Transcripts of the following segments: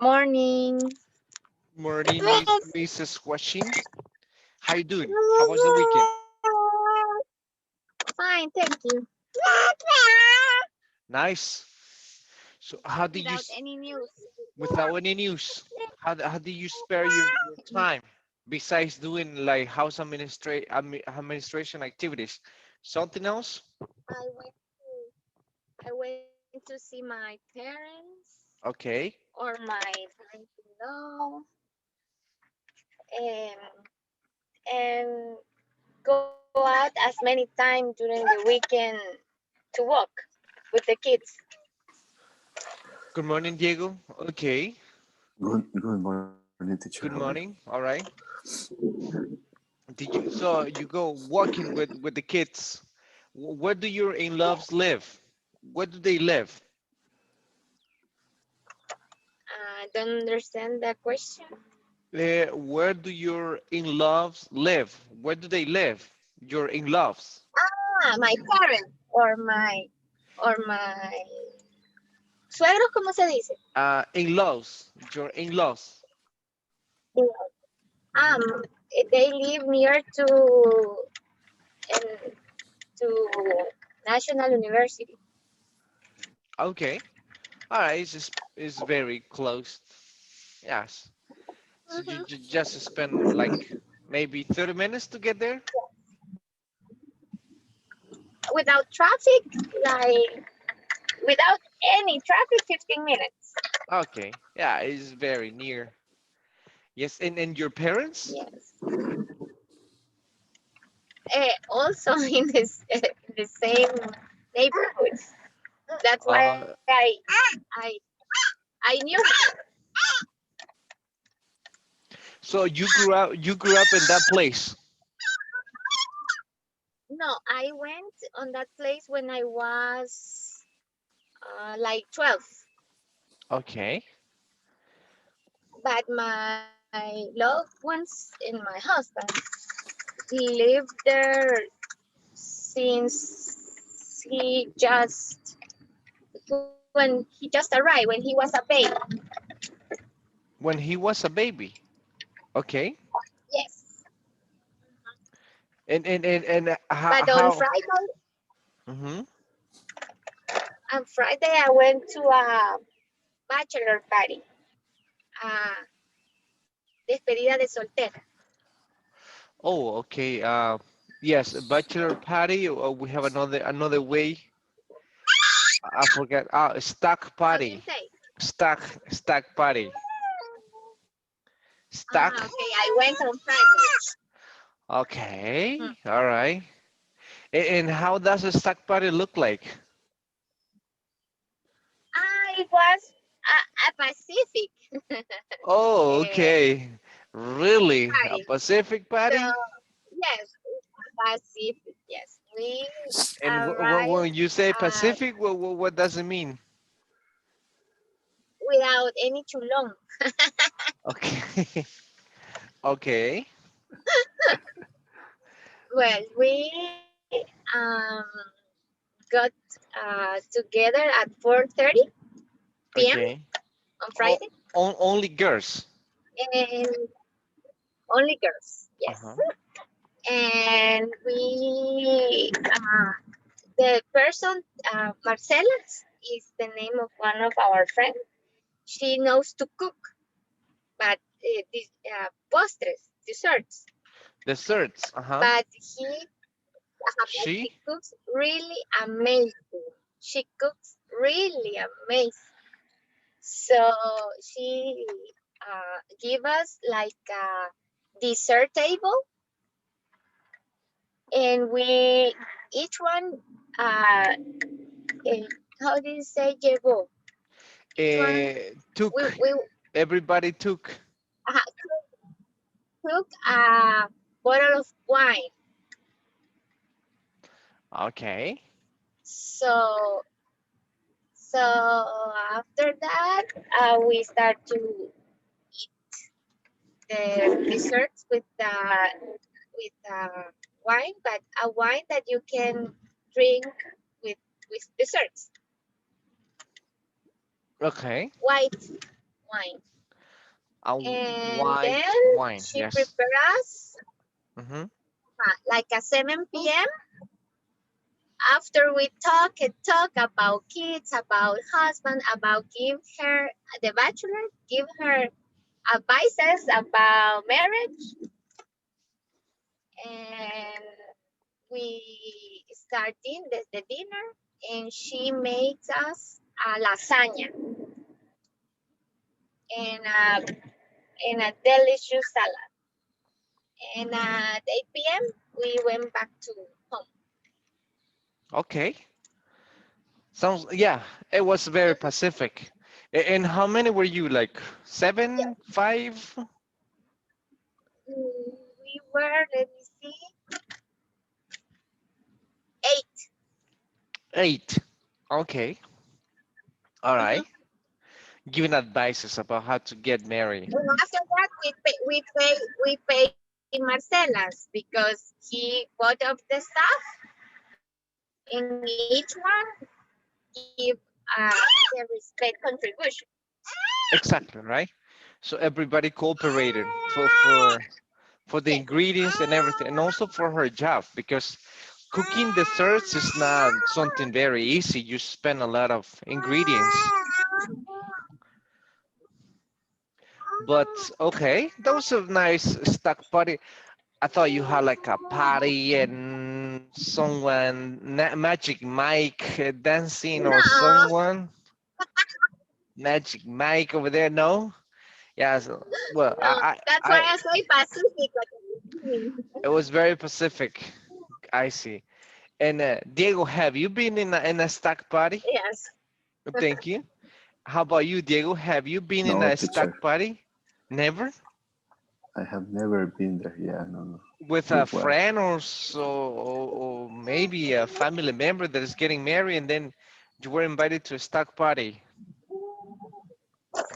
Morning. Morning, Mrs. Washing. How you doing? How was the weekend? Fine, thank you. Nice. So how did you, Without any news. without any news, how did you spare your time besides doing like house administration activities? Something else? I went to see my parents Okay. or my parents-in-law and and go out as many times during the weekend to walk with the kids. Good morning, Diego. Okay. Good morning, teacher. How are you? Good morning. All right. So you go walking with the kids. Where do your in-laws live? Where do they live? I don't understand the question. Where do your in-laws live? Where do they live? Your in-laws. My parents or my suegros, ¿cómo se dice? In-laws. Your in-laws. Um, Mhm. they live near um, to National University. Okay. All right. It's very close. Yes. So you, Mhm. you just spend like maybe 30 minutes to get there. Without traffic, like without any traffic, 15 minutes. Okay. Yeah, it's very near. Yes. And your parents? Yes. Also in the same neighborhood. That's why Uh, I I knew her. so you grew up in that place. No, I went on that place when I was like 12. Okay. But my loved ones and my husband lived there since when he just arrived, when he was a baby. When he was a baby. Okay. Yes. And But how? Mm-hmm. on Friday I went to a bachelor party, uh, despedida de soltera. Oh, okay. Yes, a bachelor party. We have another way. I forget. Stack How do you party. say? Stack party. Stack. Okay, I went on Friday. Hmm. Okay. All right. And how does a stack party look like? It was a Pacific Oh, uh, okay. Really? A party. Pacific So party? yes, Pacific. Yes, we And when arrived you say at Pacific, what does it mean? without any too long. Okay. Okay. Well, we got together at 4:30 p.m. Okay. on Oh, Friday, only girls. and only girls. Yes, Uh-huh. and we the person Marcela is the name of one of our friends. She knows to cook, but these postres, desserts. Desserts. Uh-huh. But but She? she cooks really amazing. She cooks really amazing. So she give us like a dessert table, and we each one eh, how do you say llevó? Each one Took. we Everybody took. uh, took a bottle of wine. Okay. So so after that we start to the desserts with wine, but a wine that you can drink with desserts. Okay. White wine. A And white then wine. she Yes. prepares us Mm-hmm. like at 7 p.m. After we talk and talk about kids, about husband, about give her the bachelor, give her advices about marriage, and we starting the dinner, and she makes us a lasagna and a delicious salad. And at 8 p.m. we went back to home. Okay. Sounds, yeah, it was very Mhm. Pacific. And how many were you? Like Yeah. seven, five, We were, let me see, 8. eight? Okay. All Mhm. right. Giving advices about how to get married. And after that, we pay Marcelas because he bought of the stuff, and each one give the respect contribution. Exactly, right? So everybody cooperated for the Yes. ingredients and everything, and also for her job because cooking desserts is not something very easy. You spend a lot of ingredients. But okay, that was a nice stock party. I thought you had like a party and someone, Magic Mike dancing or No, someone, Magic Mike over there. No, yeah. So, well, no. That's why I say Pacific at the beginning. it was very Pacific. I see. And Diego, have you been in a stack party? Yes. Thank you. How about you, Diego? Have you been in No, a stack teacher. party? Never? I have never been there. Yeah, no, no. With a With what? friend or so, or maybe a family member that is getting married and then you were invited to a stack party?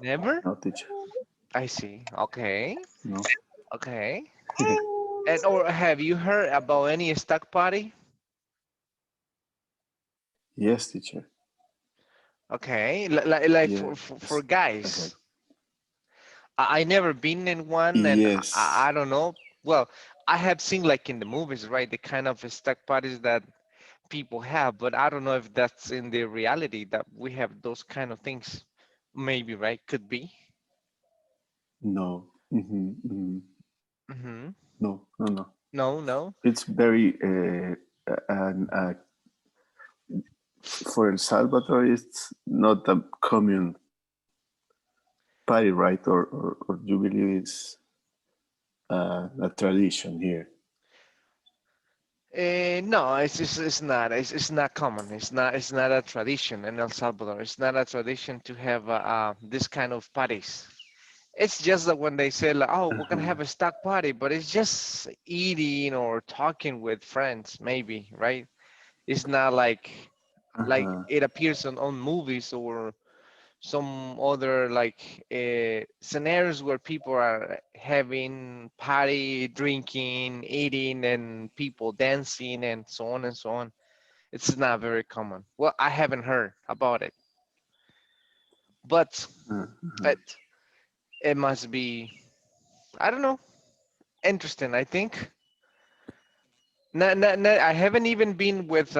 Never? No, teacher. I see. Okay. No. Okay. And or have you heard about any stack party? Yes, teacher. Okay. Like Yes, for I have. guys. I never been in one, and Yes. I don't know. Well, I have seen like in the movies, right? The kind of stack parties that people have, but I don't know if that's in the reality that we have those kind of things. Maybe, right? Could be. No. Hmm. No, no, no. No, no. It's very for El Salvador. It's not a common party, right? Or you believe it's a tradition here? No, it's not. It's not common. It's not a tradition in El Salvador. It's not a tradition to have this kind of parties. It's just that when they say, like, "Oh, we're gonna Uh-huh. have a stock party," but it's just eating or talking with friends, maybe, right? It's not like Uh-huh. it appears on movies or some other like scenarios where people are having party, drinking, eating, and people dancing and so on and so on. It's not very common. Well, I haven't heard about it, but Uh-huh. it it must be, I don't know, interesting. I think. No, no, no, I haven't even been with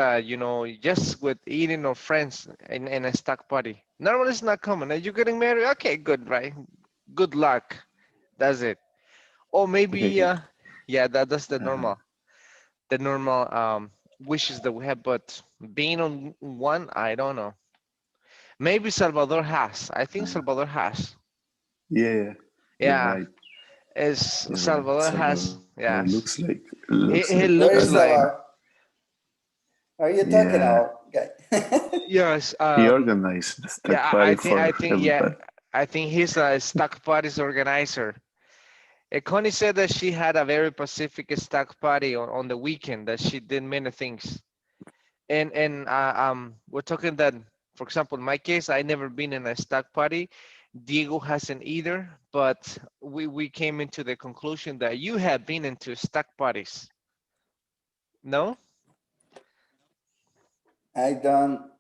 just with eating or friends in a stock party. Normally it's not common. Are you getting married? Okay, good, right? Good luck. That's it. Or maybe yeah, that's Uh-huh. the normal wishes that we have, but being on one, I don't know. Maybe Salvador has. I think Uh, Salvador has. yeah, you're Yeah, right. is You're right. Salvador has. Salvador Yes. looks like He Where looks is the a like, Are you talking yeah. about, guy? yes. He organized the Yeah, stack party I for think yeah, everybody. I think he's a stock parties organizer. Connie said that she had a very Pacific stock party on the weekend, that she did many things. And we're talking that, for example, in my case, I never been in a stock party. Diego hasn't either, but we came into the conclusion that you have been into stock parties. No? I don't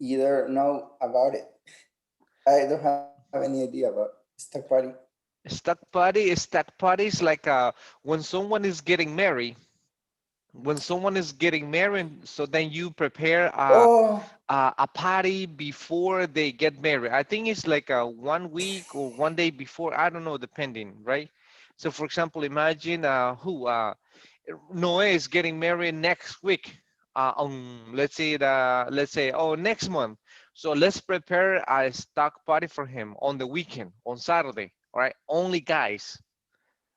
either know about it. I don't have. have any idea about stock party. Stack party is like when someone is getting married. When someone is getting married, so then you prepare Oh, a party before they get married. I think it's like a 1 week or 1 day before. I don't know, depending, right? So, for example, imagine who Noe is getting married next week. Let's say next month. So let's prepare a stock party for him on the weekend, on Saturday. All right, only guys,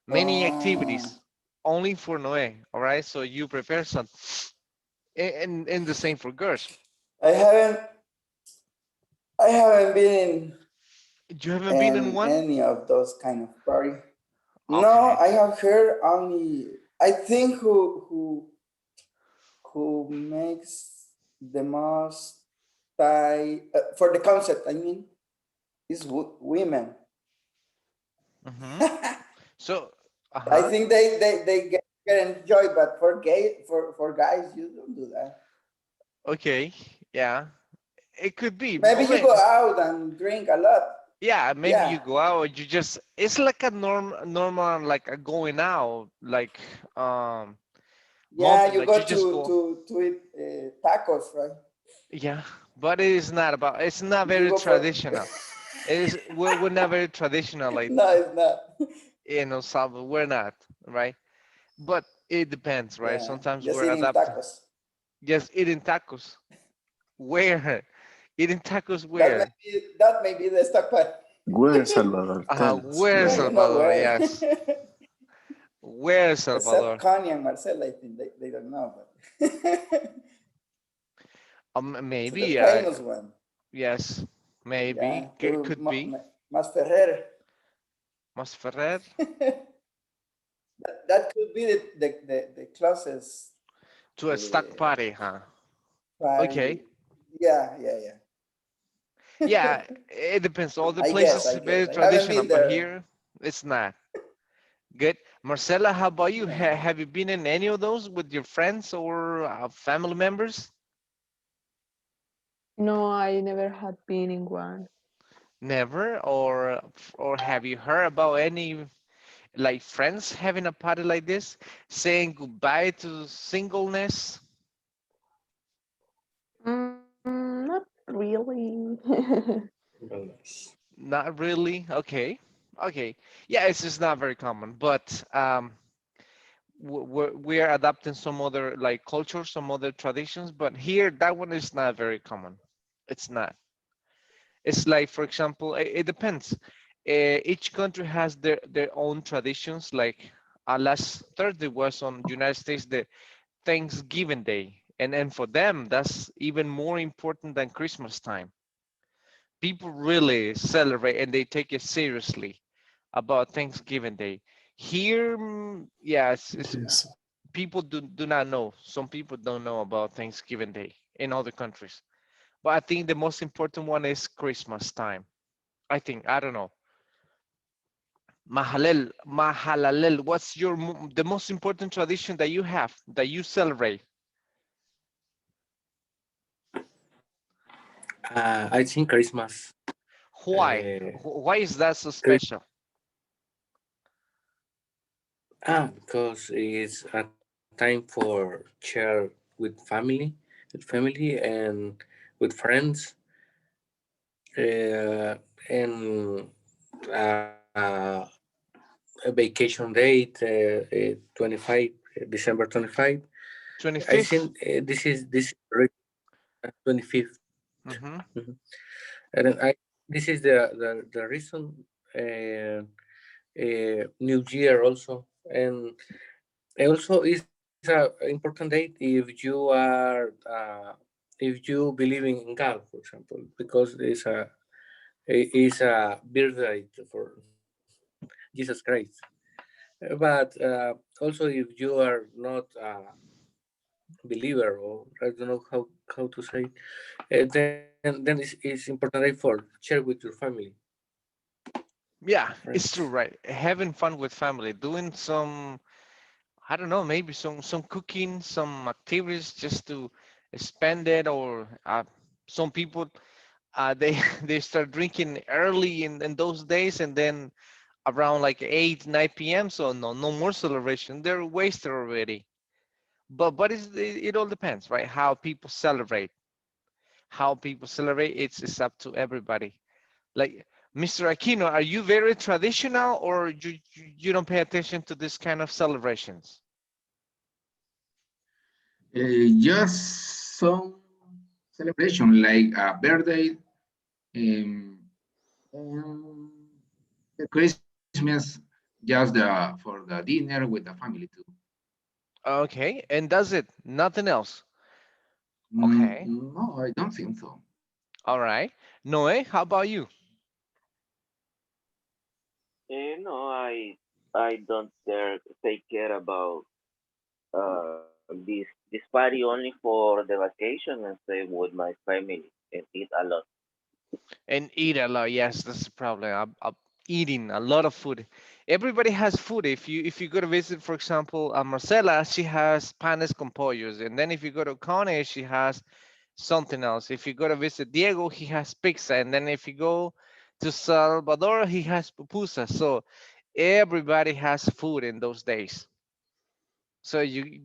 many oh, activities, only for Noe. All right, so you prepare some, and the same for girls. I haven't, I haven't been You haven't been in in one? any of those kind of party. No, Okay. I have heard only. I think who makes the most for the concept. I mean, is women. Mm-hmm. So, I uh-huh. think they get enjoyed, but for guys, you don't do that. Okay. Yeah. It could be. Maybe you go out and drink a lot. Yeah, maybe Yeah, you go out, you just, it's like a normal, like a going out, like, um, yeah. moment, You like go you just go, to eat tacos, right? yeah, but it is not about, it's not You very go for. traditional. It is, we're not very traditional, like, No, it's not. in El Salvador, we're not, right? But it depends, right? Yeah, Sometimes just we're eating adapting. tacos. Just eating tacos. Where? Eating tacos That may where? be the stock pot. Where, Salvador? Tell us. Where, Yeah, Where? you know Salvador? where. Yes. Where, Except Salvador? Connie and Marcel, I think they don't know, but the Maybe. famous one. Yes. Maybe. Yeah, Could be. Mas Ferrer. Mas Ferrer That could be the closest to a stock uh, party, huh? party. Okay. Yeah, yeah, yeah. Yeah, it depends. All the places I is guess. very I haven't traditional, been but there. here it's not. Good. Marcela, how about you? Yeah. Have you been in any of those with your friends or family members? No, I never had been in one. Never, or have you heard about any like friends having a party like this, saying goodbye to singleness? Not really. Not really. Okay, okay. Yeah, it's just not very common, but we are adapting some other like cultures, some other traditions, but here that one is not very common. It's not. It's like, for example, it depends. Each country has their own traditions. Like last Thursday was on United States the Thanksgiving Day, and for them that's even more important than Christmas time. People really celebrate and they take it seriously about Thanksgiving Day. Here, yes, Yes. people do not know. Some people don't know about Thanksgiving Day in other countries. But I think the most important one is Christmas time. I think, I don't know. Mahalalel, what's the most important tradition that you have, that you celebrate? I think Christmas. Why? Uh, Why is that so Chris- special? because it's a time for share with family and with friends, and uh, a vacation date, 25 December 25. I 25th? think this 25th. Mm-hmm. Mhm. And then this is the reason. New Year also, and also is a important date if you believe in God, for example, because it's a birthday for Jesus Christ. But also if you are not a believer, or I don't know how to say, then it's important date for share with your family, Yeah, it's friends. true, right? Having fun with family, doing some, I don't know, maybe some cooking, some activities just to spend it, or some people. They they start drinking early in those days, and then around like 8 9 p.m. So no more celebration. They're wasted already. But it all depends, right? How people celebrate. It's up to everybody. Like, Mr. Aquino, are you very traditional, or you don't pay attention to this kind of celebrations? Just some celebration like a birthday, um, and the Christmas, just for the dinner with the family too. Okay, and does it? Nothing else. Okay, No, I don't think so. all right. Noe, how about you? No, I don't care take care about this party only for the vacation and stay with my family and eat a lot. And eat a lot. Yes, that's the problem. I'm eating a lot of food. Everybody has food. If you go to visit, for example, Marcela, she has panes con pollos, and then if you go to Cone, she has something else. If you go to visit Diego, he has pizza, and then if you go to Salvador, he has pupusas. So everybody has food in those days. So you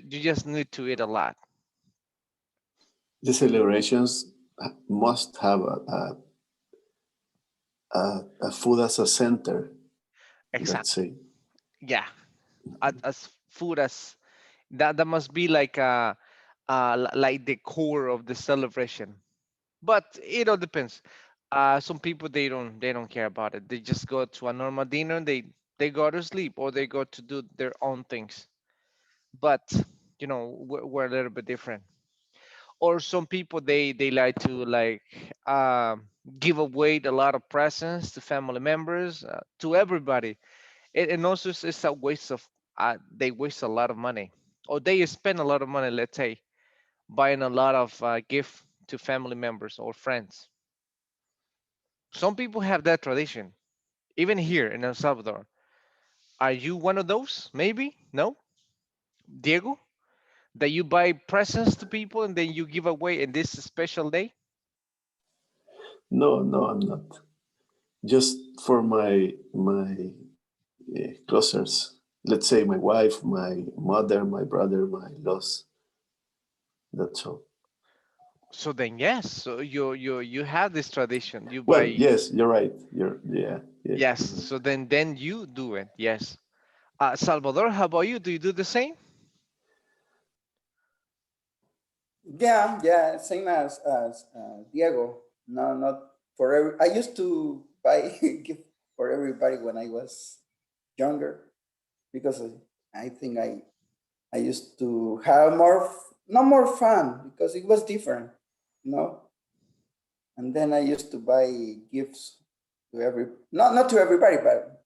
just need to eat a lot. The celebrations must have a food as a center, let's Exactly. say. Yeah. As food as that must be like like the core of the celebration. But it all depends. Some people they don't care about it. They just go to a normal dinner. They go to sleep, or they go to do their own things. But we're a little bit different. Or some people they like to like give away a lot of presents to family members, to everybody. And also it's a waste of they waste a lot of money, or they spend a lot of money, let's say, buying a lot of gift to family members or friends. Some people have that tradition, even here in El Salvador. Are you one of those? Maybe? No? Diego? That you buy presents to people and then you give away in this special day? No, no, I'm not. Just for my closers. Let's say my wife, my mother, my brother, my loss. That's all. So then, yes. So you have this tradition. You Well, buy. yes, you're right. Yeah. Yes. Mhm. So then you do it. Yes. Salvador, how about you? Do you do the same? Yeah, same as Diego. No, not for every. I used to buy gift for everybody when I was younger because I think I used to have no more fun because it was different, you know. And then I used to buy gifts to not to everybody, but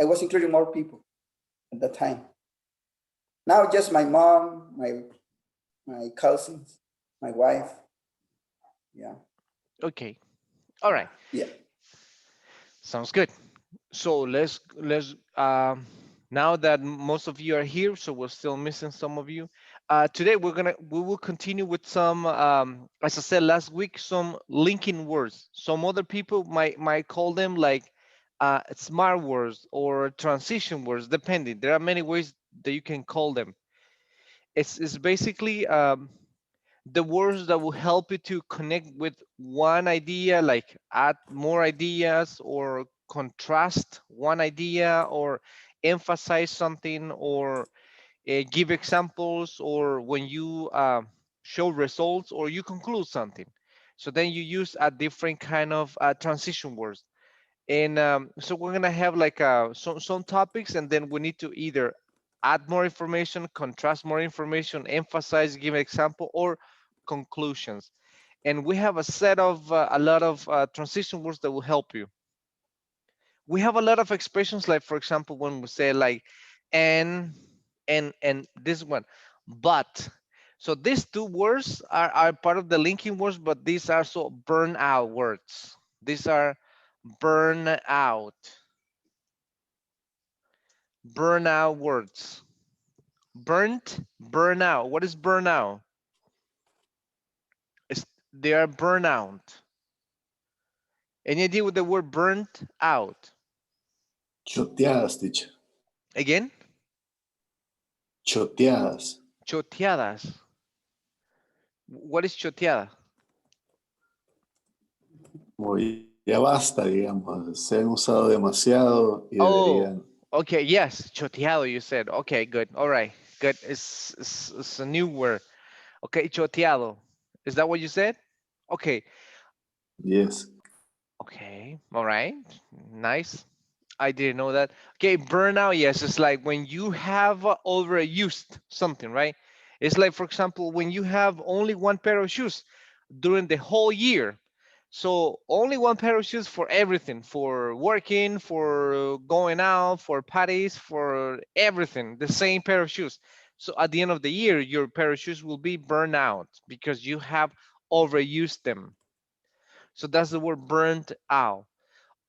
I was including more people at that time. Now just my mom, my cousins, my wife. Yeah, Okay. All right. yeah. Sounds good. So let's now that most of you are here, so we're still missing some of you. Today we will continue with some, as I said last week, some linking words. Some other people might call them like smart words or transition words, depending. There are many ways that you can call them. It's basically the words that will help you to connect with one idea, like add more ideas or contrast one idea or emphasize something or give examples, or when you show results or you conclude something. So then you use a different kind of transition words. And so we're gonna have like some topics, and then we need to either add more information, contrast more information, emphasize, give an example, or conclusions. And we have a set of a lot of transition words that will help you. We have a lot of expressions, like for example, when we say like and and this one, but. So these two words are part of the linking words, but these are so burnout words. These are burn out, burnout words. Burnt, burnout. What is burnout? It's, they are burnout. Any idea with the word burnt out? Choteadas, teacher. Again? Choteadas. Choteadas. What is choteada? Como ya basta, digamos. Se han usado demasiado y Oh, deberían. okay. Yes, choteado. You said. Okay, good. All right, good. It's a new word. Okay, choteado. Is that what you said? Okay. Yes. Okay. All right. Nice. I didn't know that. Okay, burnout. Yes, it's like when you have overused something, right? It's like, for example, when you have only one pair of shoes during the whole year. So only one pair of shoes for everything, for working, for going out, for parties, for everything, the same pair of shoes. So at the end of the year, your pair of shoes will be burned out because you have overused them. So that's the word burnt out.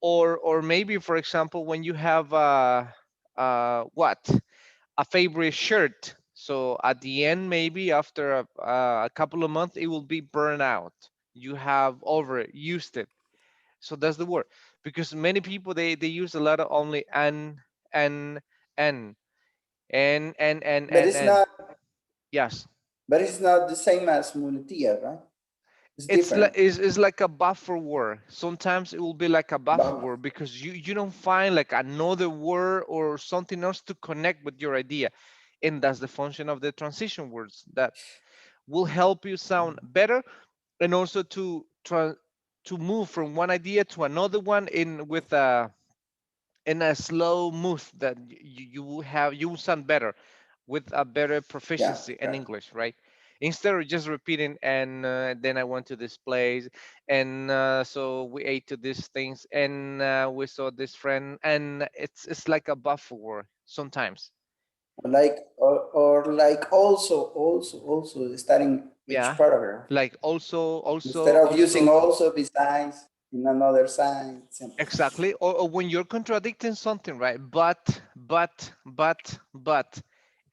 Or maybe, for example, when you have what? A favorite shirt. So at the end, maybe after a couple of months, it will be burned out. You have overused it. So that's the word. Because many people they use a lot of only and and But it's and. not. Yes. But it's not the same as muletilla, right? It's different. It's like a buffer word. Sometimes it will be like a buffer But word because you don't find like another word or something else to connect with your idea. And that's the function of the transition words that will help you sound better and also to try to move from one idea to another one in a slow move that you will have you will sound better with a better yeah, proficiency in yeah. English, right? Instead of just repeating and then I went to this place and so we ate to these things and we saw this friend and it's like a buffer word sometimes. Like or like also starting each Yeah, paragraph like also instead also of using also also besides in another side. Simple. exactly or when you're contradicting something, right? But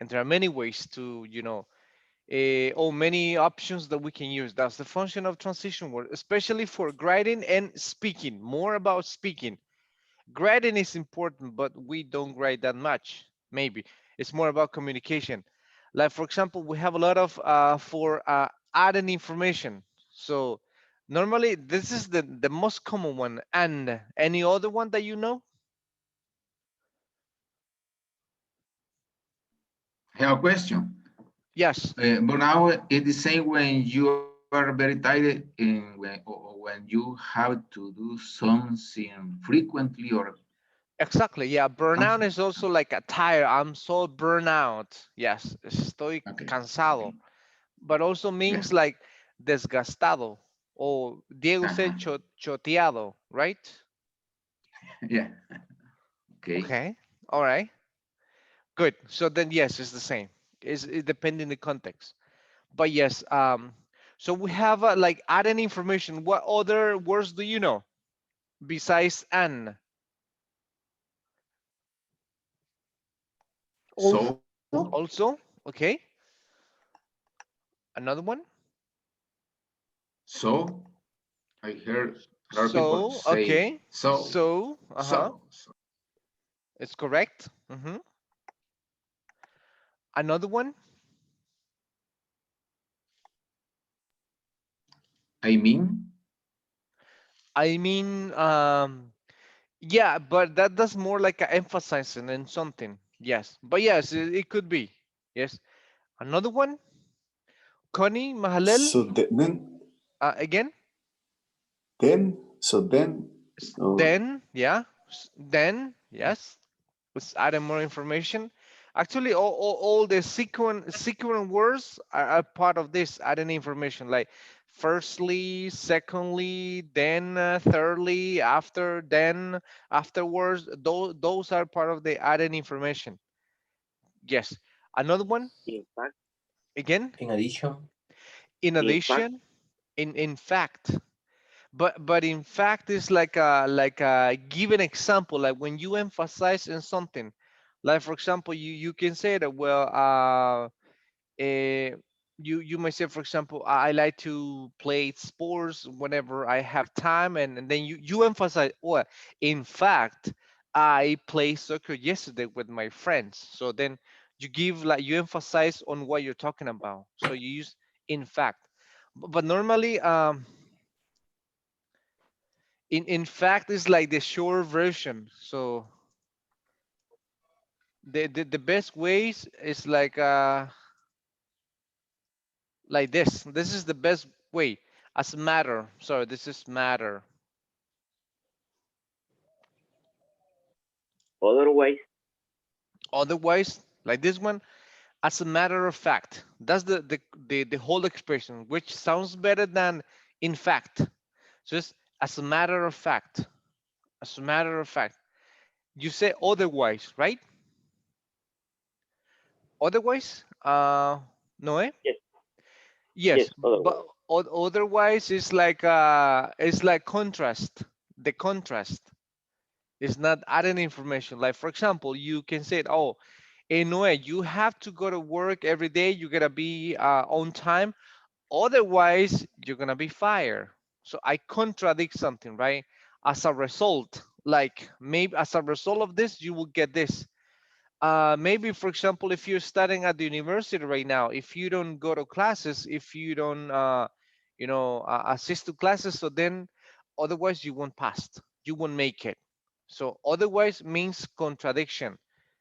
and there are many ways to or many options that we can use. That's the function of transition word, especially for writing and speaking. More about speaking. Grading is important, but we don't grade that much. Maybe it's more about communication. Like for example, we have a lot of for adding information. So normally this is the most common one. And any other one that you know? I have a question. Yes, But now it's the same when you are very tired and when you have to do something frequently or exactly. Yeah, burnout something. is also like a tire. I'm so burnout. Yes, estoy Okay. Okay. cansado. But also Yeah. means like desgastado. Or Diego said Uh-huh. choteado, right? Yeah. Okay. Okay. All right. Good. So then yes, it's the same. It depending the context. But yes, so we have like adding information. What other words do you know besides an? Also, Also, okay. Another one. So I heard a lot of people So, say okay. So, uh-huh. so. It's correct. Another one. I mean, I mean, yeah, but that's more like a emphasizing in something. Yes, but yes, it could be. Yes. Another one. Connie Mahalel. So Again. then, oh, Then, yeah. Then, yes. Let's add more information. Actually, all the sequent words are part of this adding information. Like firstly, secondly, then, thirdly, after, then, afterwards. Those are part of the adding information. Yes. Another one. In fact, Again. In addition, In in fact, addition. In fact. But in fact it's like a given example, like when you emphasize in something, like for example you can say that well You might say, for example, I like to play sports whenever I have time, and then you emphasize, well, in fact, I played soccer yesterday with my friends. So then you give, like, you emphasize on what you're talking about. So you use in fact. But normally, in fact, it's like the short version. So the best ways is like this. This is the best way. As matter. Sorry, this is matter. Otherwise, Otherwise, like this one, as a matter of fact. That's the whole expression, which sounds better than in fact. Just as a matter of fact. As a matter of fact. You say otherwise, right? Otherwise, no, eh? yes, yes, Yes, otherwise. but otherwise it's like contrast. The contrast is not adding information. Like for example, you can say, oh, in a way, you have to go to work every day. You gotta be on time. Otherwise, you're gonna be fired. So I contradict something, right? As a result, like maybe as a result of this, you will get this. Maybe, for example, if you're studying at the university right now, if you don't go to classes, if you don't, assist to classes, so then otherwise you won't pass, you won't make it. So otherwise means contradiction,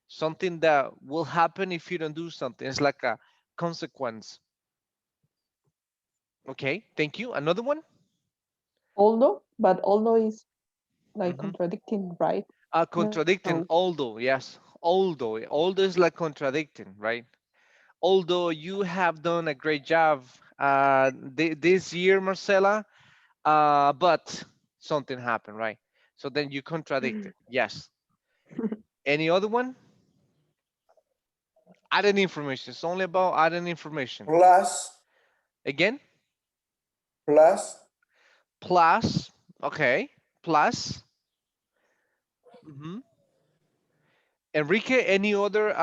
something that will happen if you don't do something. It's like a consequence. Okay, thank you. Another one. Although, but although is like Hmm. contradicting, right? No. Contradicting, although, yes, although is like contradicting, right? Although you have done a great job this year, Marcela, but something happened, right? So then you contradict it. Yes. Any other one? Adding information. It's only about adding information. Plus, Again, plus, plus. Okay. Plus. Hmm. Enrique, any other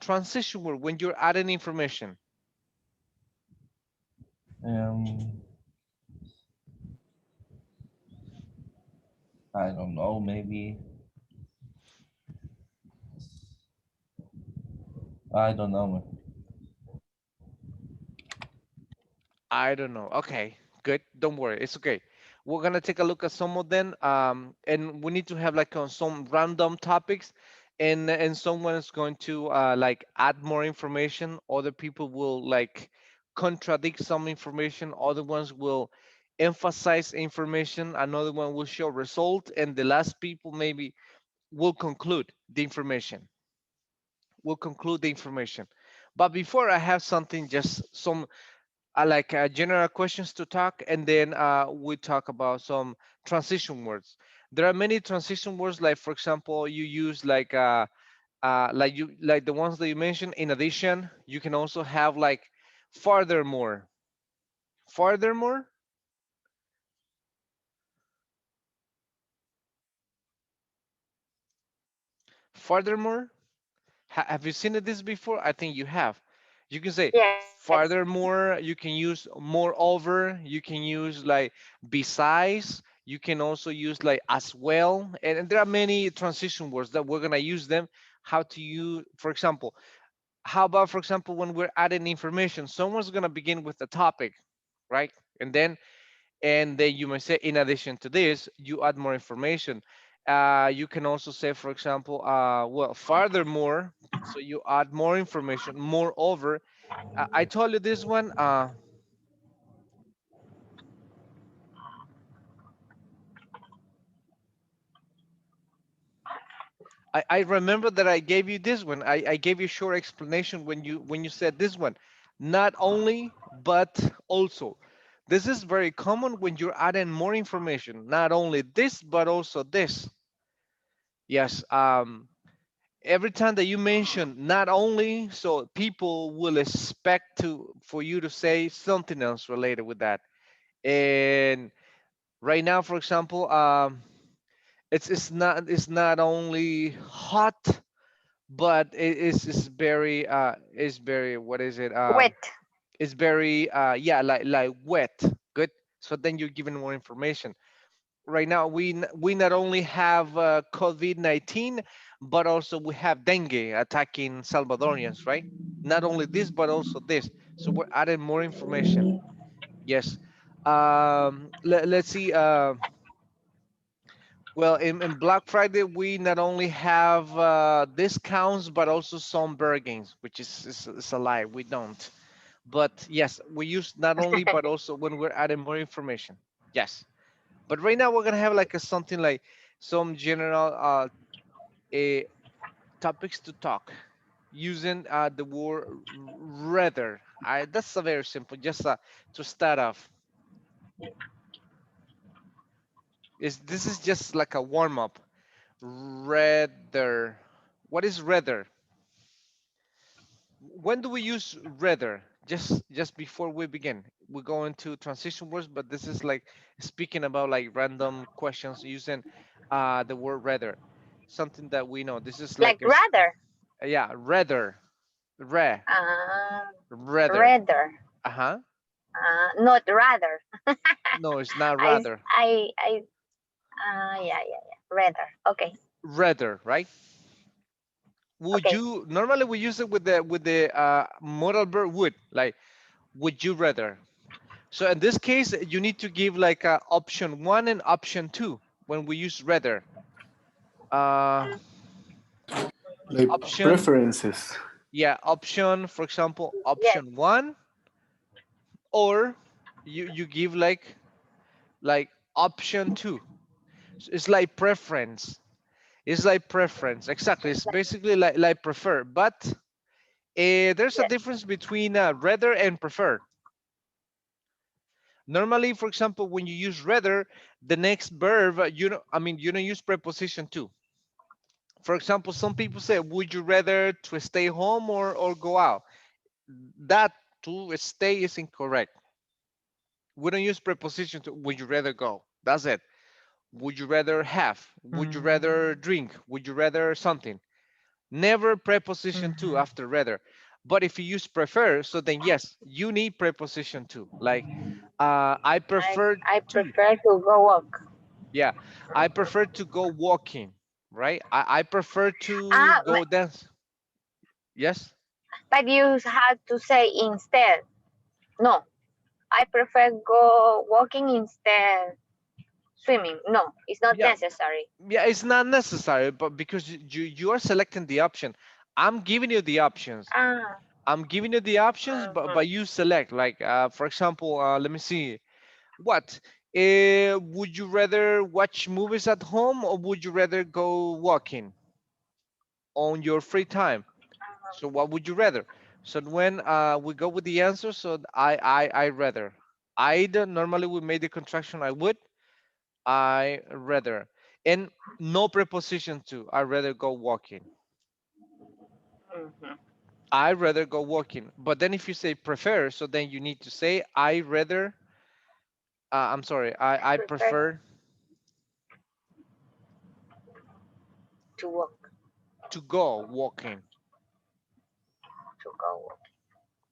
transition word when you're adding information? Um, I don't know. Maybe I don't know. I don't know. Okay, good. Don't worry. It's okay. We're gonna take a look at some of them, and we need to have like some random topics, and someone is going to like add more information. Other people will like contradict some information. Other ones will emphasize information. Another one will show result, and the last people maybe will conclude the information. Will conclude the information. But before I have something, just some like general questions to talk, and then we talk about some transition words. There are many transition words, like for example, you use like the ones that you mentioned. In addition, you can also have like furthermore. Furthermore, furthermore. Have you seen this before? I think you have. You can say Yes. furthermore, you can use moreover, you can use like besides, you can also use like as well. And there are many transition words that we're gonna use them. How to use, for example, how about for example when we're adding information, someone's gonna begin with the topic, right? And then you may say, in addition to this, you add more information. You can also say, for example, well, furthermore, so you add more information. Moreover, I told you this one. I remember that I gave you this one. I gave you a short explanation when you said this one. Not only, but also. This is very common when you're adding more information. Not only this, but also this. Yes. Every time that you mention not only, so people will expect to for you to say something else related with that. And right now, for example, it's not only hot, but it's very what is it, Wet. It's very yeah, like wet. Good. So then you're given more information. Right now we not only have COVID-19, but also we have dengue attacking Salvadorians, right? Not only this, but also this. So we're adding more information. Yes. Let's see. Well, in Black Friday, we not only have discounts, but also some bargains, which is a lie. We don't. But yes, we use not only, but also when we're adding more information. Yes. But right now we're gonna have like a something like some general uh, topics to talk using the word rather. That's a very simple, just to start off. Is this is just like a warm up. Rather. What is rather? When do we use rather? Just before we begin, we go into transition words, but this is like speaking about like random questions using the word rather. Something that we know. This is Like like rather. yeah, rather, re, Uh, rather. rather. Uh-huh. Not rather. No, it's not I, rather. I, yeah, yeah, yeah. Rather. Okay. Rather, right? Would Okay. you normally we use it with the modal verb would, like would you rather? So in this case, you need to give like option one and option two when we use rather. Uh, Like option, preferences. yeah, option, for example, Yes. option one, or you give like option two. So it's like preference. It's like preference. Exactly. It's Like, basically like prefer, but there's a yes. difference between rather and prefer. Normally, for example, when you use rather, the next verb, you know, I mean, you don't use preposition to. For example, some people say, would you rather to stay home or go out? That to stay is incorrect. We don't use preposition to would you rather go. That's it. Would you rather have? Would you rather drink? Would you rather something? Never preposition to after rather. But if you use prefer, so then yes, you need preposition to. Like I prefer I to. prefer to go walk. Yeah, I prefer to go walking, right? I prefer to Ah, go dance. Yes. but you had to say instead. No, I prefer go walking instead swimming. No, it's not Yeah, necessary. yeah, it's not necessary, but because you are selecting the option, I'm giving you the options. Ah, I'm giving you the options, mhm, but you select. Like, for example, let me see. What? Would you rather watch movies at home or would you rather go walking on your free time? So what would you rather? So when we go with the answer, so I rather. I don't normally we made the contraction. I would. I rather. And no preposition to. I rather go walking. mhm. I rather go walking. But then if you say prefer, so then you need to say I rather. I'm sorry. I I prefer prefer to walk. to go walking. To go walk.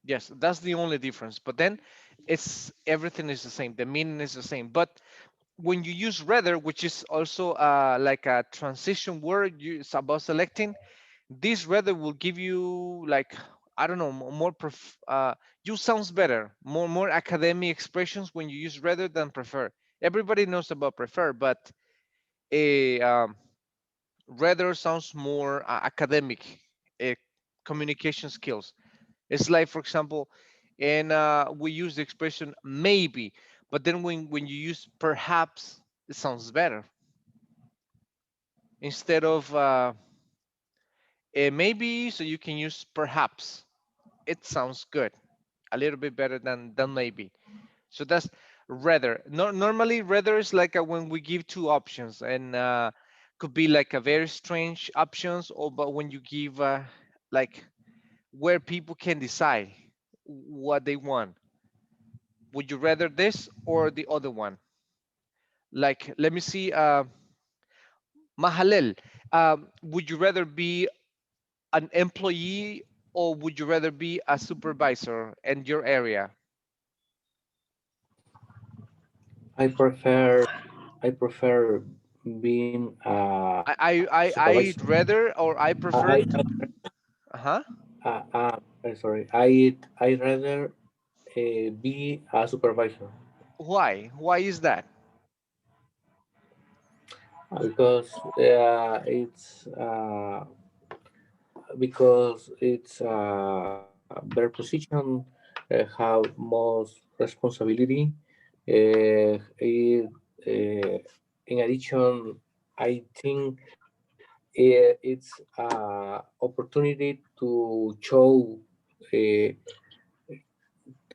Yes, that's the only difference. But then it's everything is the same. The meaning is the same. But when you use rather, which is also like a transition word, it's about selecting. This rather will give you like I don't know more you sounds better, more academic expressions when you use rather than prefer. Everybody knows about prefer, but a rather sounds more academic uh, communication skills. It's like, for example, and we use the expression maybe, but then when you use perhaps, it sounds better instead of maybe. So you can use perhaps. It sounds good, a little bit better than maybe. So that's rather. No, normally rather is like when we give two options and could be like a very strange options, or but when you give like where people can decide what they want. Would you rather this or the other one? Like, let me see, Mahalel, would you rather be an employee or would you rather be a supervisor in your area? I prefer I prefer being a I'd supervisor. rather or I prefer to. Uh-huh. Sorry, I rather be a supervisor Why? Why is that? because it's a better position, have more responsibility. It, in addition, I think it's opportunity to show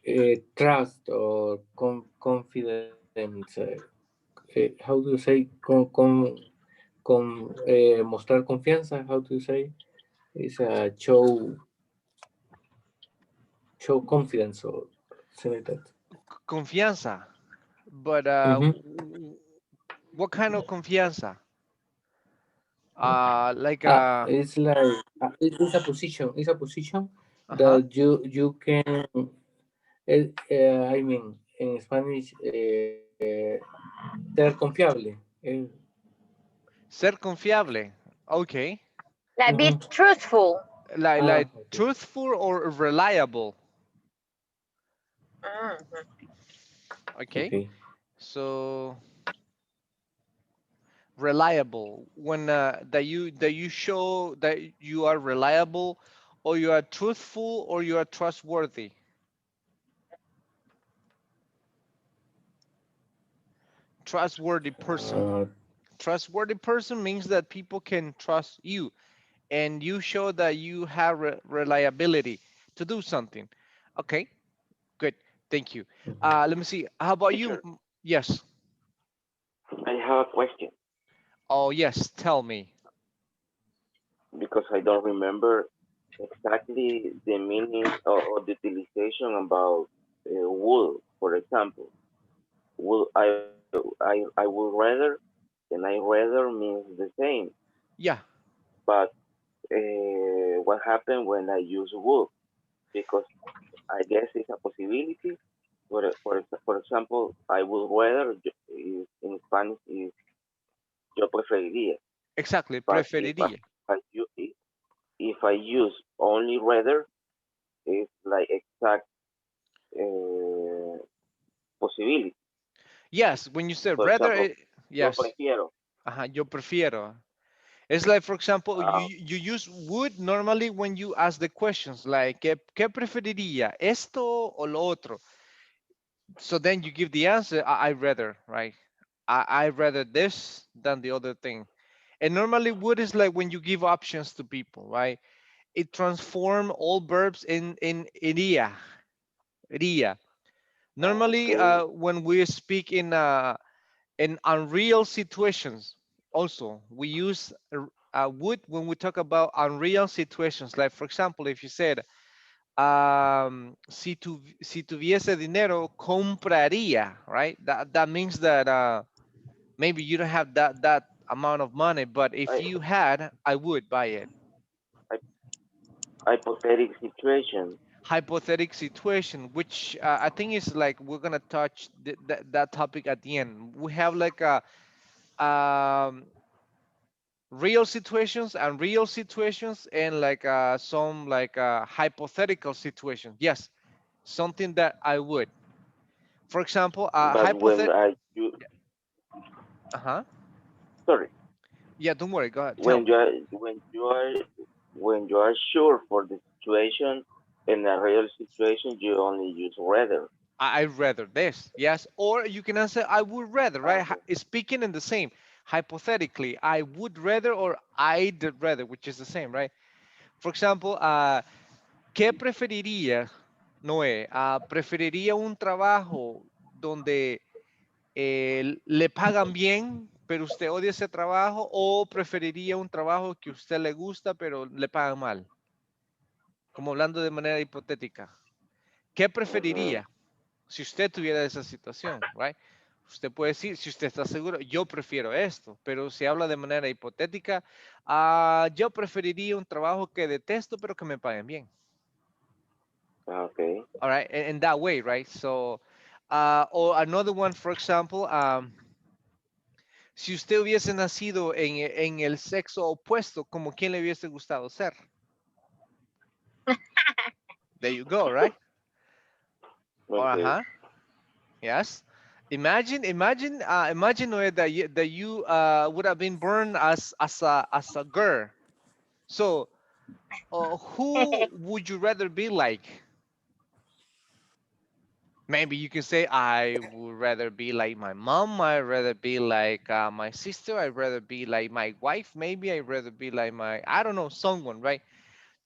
uh, trust or confidence. How do you say mostrar confianza? How do you say? It's a show confidence or something like that. Confianza. But Mm-hmm. what kind of confianza? Like It's like it's a position. It's a position uh-huh. that you can. I mean, in Spanish, ser confiable. Ser confiable. Okay. Like be Mhm. truthful. Like Okay. truthful or reliable. Mhm. Okay. Okay. So reliable when that you show that you are reliable or you are truthful or you are trustworthy. Trustworthy person. Uh, Trustworthy person means that people can trust you and you show that you have reliability to do something. Okay, good. Thank you. Let me see. How about you? Teacher, Yes. I have a question Oh, yes. Tell me. because I don't remember exactly the meaning or the utilization about wool. For example, wool. I would rather, and I rather means the same. Yeah. But what happened when I use wool? Because I guess it's a possibility. For example, I would rather is in Spanish is yo preferiría. Exactly. But Preferiría. if I use only rather, it's like exact uh, possibility. Yes. When you say For rather, example, yo yes. prefiero. Yo prefiero. It's like, for example, you Uh, you use would normally when you ask the questions like ¿qué preferiría? ¿Esto o lo otro? So then you give the answer, I rather, right? I rather this than the other thing. And normally would is like when you give options to people, right? It transform all verbs in iría, iría. Normally, okay, when we speak in unreal situations, also we use would when we talk about unreal situations. Like for example, if you said, si tuviese dinero, compraría, right? That means that maybe you don't have that amount of money, but if I, you had, I would buy it. I hypothetical situation, Hypothetical situation, which I think is like we're gonna touch that topic at the end. We have like a um, real situations and real situations and like some like hypothetical situations. Yes, something that I would. For example, but when hypothet. I you Uh huh. sorry, Yeah, don't worry. Go ahead. Tell when me. you are sure for the situation in a real situation, you only use rather. I rather this. Yes, or you can answer I would rather. Right. Okay. Speaking in the same. Hypothetically, I would rather or I'd rather, which is the same, right? For example, ¿qué preferiría, Noé? ¿Preferiría un trabajo donde le pagan bien, pero usted odia ese trabajo, o preferiría un trabajo que usted le gusta, pero le pagan mal? Como hablando de manera hipotética. ¿Qué Mhm. preferiría si usted tuviera esa situación, right? Usted puede decir, si usted está seguro, yo prefiero esto, pero si habla de manera hipotética, yo preferiría un trabajo que detesto, pero que me paguen bien. Okay. All right, in that way, right? So, or another one, for example, si usted hubiese nacido en el sexo opuesto, ¿como quién le hubiese gustado ser? There you go, right? Or, Okay. yes. Imagine Noe, that you would have been born as a girl. So, who would you rather be like? Maybe you can say, I would rather be like my mom. I'd rather be like my sister. I'd rather be like my wife. Maybe I'd rather be like my, I don't know, someone, right?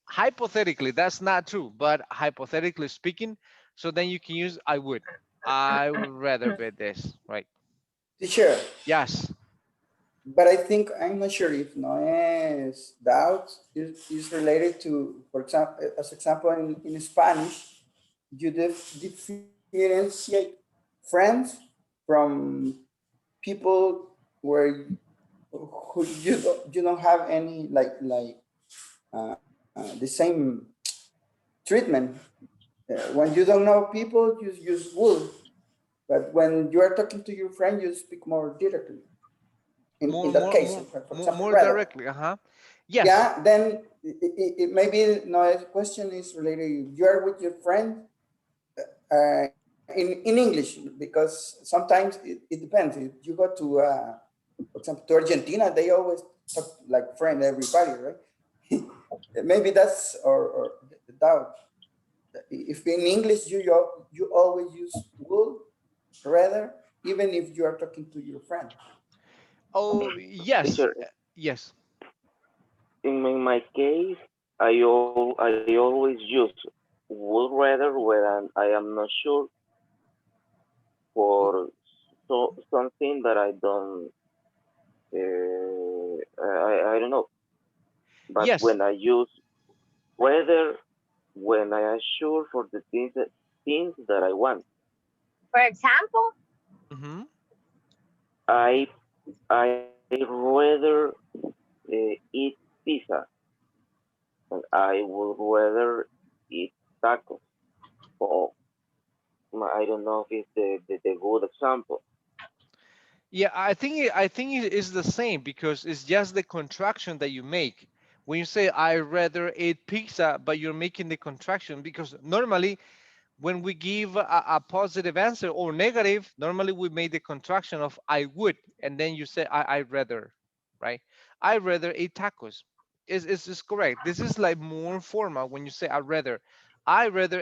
Hypothetically, that's not true, but hypothetically speaking, so then you can use I would rather be this, right? Teacher, Yes. but I think I'm not sure if Noé's doubt is related to, for example, as example in Spanish, you differentiate friends from people where who you don't have any the same treatment. When you don't know people, you use would, but when you are talking to your friend, you speak more directly. In More, that more, case, more, for more, example, more rather. directly. Yes. Yeah, then maybe no question is related. You are with your friend in English because sometimes it depends. If you go to, for example, to Argentina, they always talk like friend everybody, right? Maybe that's or the doubt. If in English you always use would rather, even if you are talking to your friend. Oh, yes. Teacher, Yes. in my case, I always use would rather when I am not sure W- for something that I don't I don't know. But Yes. when I use rather when I am sure for the things that I want, For example, Hmm. I I rather eat pizza and I would rather eat tacos. Or I don't know if it's the good example. Yeah, I think it is the same because it's just the contraction that you make. When you say I rather eat pizza, but you're making the contraction because normally when we give a positive answer or negative, normally we make the contraction of I would, and then you say I rather, right? I rather eat tacos. Is correct. This is like more formal when you say I rather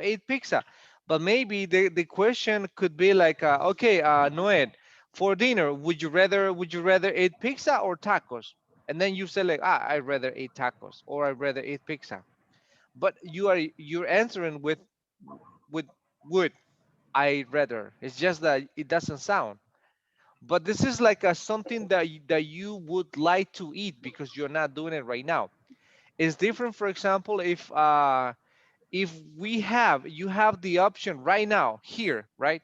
eat pizza. But maybe the question could be like, okay, Noed, for dinner, would you rather eat pizza or tacos? And then you say like, I rather eat tacos or I rather eat pizza. But you're answering with would I rather. It's just that it doesn't sound. But this is like a something that you would like to eat because you're not doing it right now. It's different, for example, if you have the option right now here, right?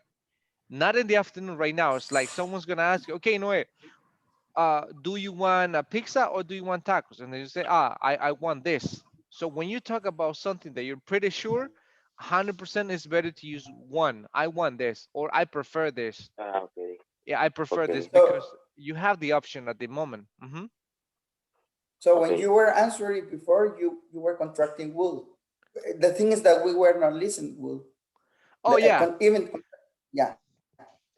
Not in the afternoon right now. It's like someone's gonna ask you, okay, Noe, do you want a pizza or do you want tacos? And then you say, I want this. So when you talk about something that you're pretty sure, 100% is better to use one. I want this or I prefer this. Okay, Yeah, I prefer this okay, So because you have the option at the moment. so when okay. you were answering before, you were contracting would. The thing is that we were not listening would. Oh yeah, Yeah,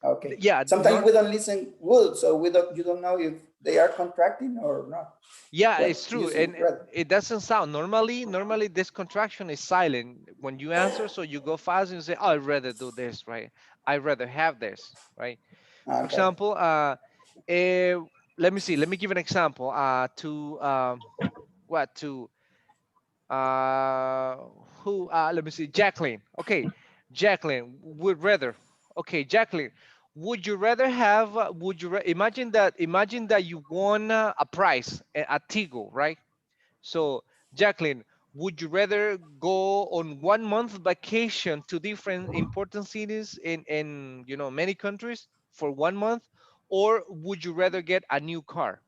okay. yeah, Sometimes we don't listen would, so you don't know if they are contracting or not. yeah, When it's true, using and rather. it doesn't sound normally this contraction is silent when you answer, so you go fast and you say, oh, I'd rather do this, right? I'd rather have this, right? For Okay. example, eh, let me see. Let me give an example. To what to uh, who? Let me see. Jacqueline. Okay, Jacqueline would rather. Okay, Jacqueline, would you rather have? Imagine that you won a prize at Tigo, right? So, Jacqueline, would you rather go on 1 month vacation to different important cities in many countries for 1 month, or would you rather get a new car?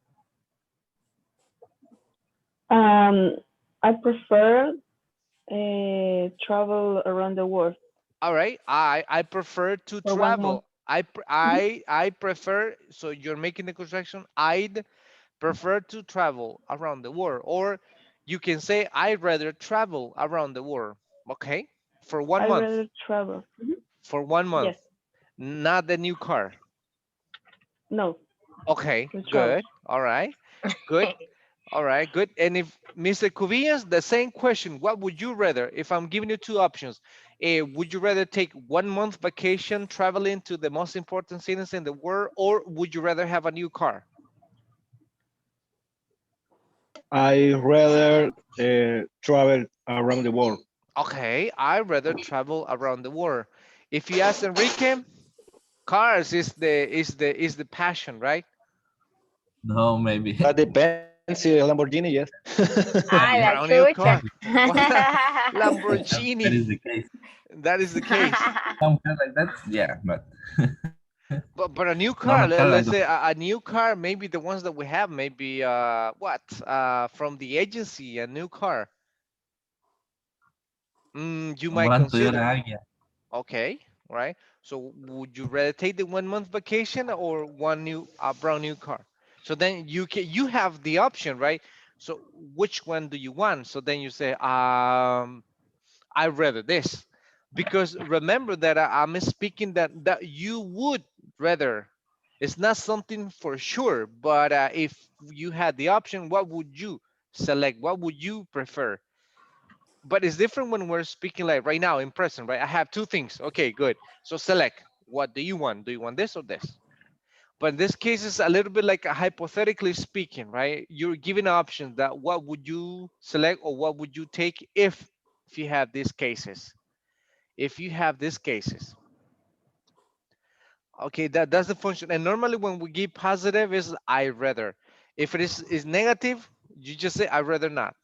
Um, I prefer Travel around the world All right. I prefer to for 1 month. travel. I prefer. So you're making the construction. I'd prefer to travel around the world, or you can say I'd rather travel around the world. Okay. For one I month. rather travel. For one month. Yes. Not the new car. No. Okay. To travel. Good. All right. Good. All right, good. And if Mr. Cubillas, the same question, what would you rather? If I'm giving you two options, would you rather take 1 month vacation traveling to the most important cities in the world, or would you rather have a new car? I rather travel around the world. Okay, I'd rather travel around the world. If you ask Enrique, cars is the passion, right? No, maybe. That depends. Lamborghini, yes. Ah, la Brown new chucha. car. What? That Lamborghini. is the case. That is the case. Something like that, yeah, but But a new car, normal car, I let's don't. say a new car, maybe the ones that we have, maybe what from the agency, a new car. You might One Toyota consider. Agya. Okay, right. So would you rather take the 1 month vacation or one new brand new car? So then you have the option, right? So which one do you want? So then you say, I rather this, because remember that I'm speaking that you would rather. It's not something for sure, but if you had the option, what would you select? What would you prefer? But it's different when we're speaking like right now in present, right? I have two things. Okay, good. So select. What do you want? Do you want this or this? But in this case, it's a little bit like a hypothetically speaking, right? You're given options that what would you select or what would you take if you have these cases. If you have these cases, okay, that's the function. And normally when we give positive is I rather. If it is negative, you just say I rather not.